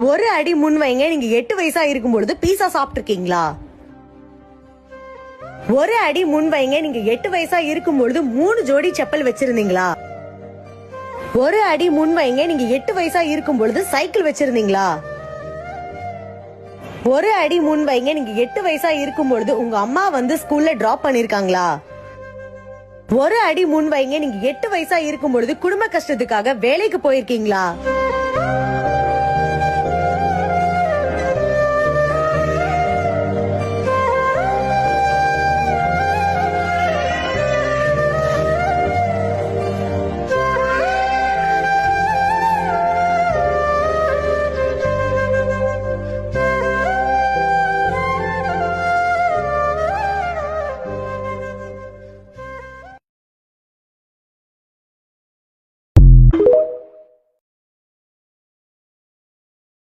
ஒரு அடி முன் வைங்க, நீங்க 8 வயசா இருக்கும் பொழுது பீஸா சாப்பிட்டிருக்கீங்களா? ஒரு அடி முன் வைங்க, நீங்க 8 வயசா இருக்கும் பொழுது 3 ஜோடி செப்பல் வச்சிருந்தீங்களா? ஒரு அடி முன் வைங்க, நீங்க 8 வயசா இருக்கும் பொழுது சைக்கிள் வச்சிருந்தீங்களா? ஒரு அடி முன் வைங்க, நீங்க 8 வயசா இருக்கும் பொழுது உங்க அம்மா வந்து ஸ்கூல்ல டிராப் பண்ணிருக்காங்களா? ஒரு அடி முன் வைங்க, நீங்க 8 வயசா இருக்கும் பொழுது குடும்ப கஷ்டத்துக்காக வேலைக்கு போயிருக்கீங்களா?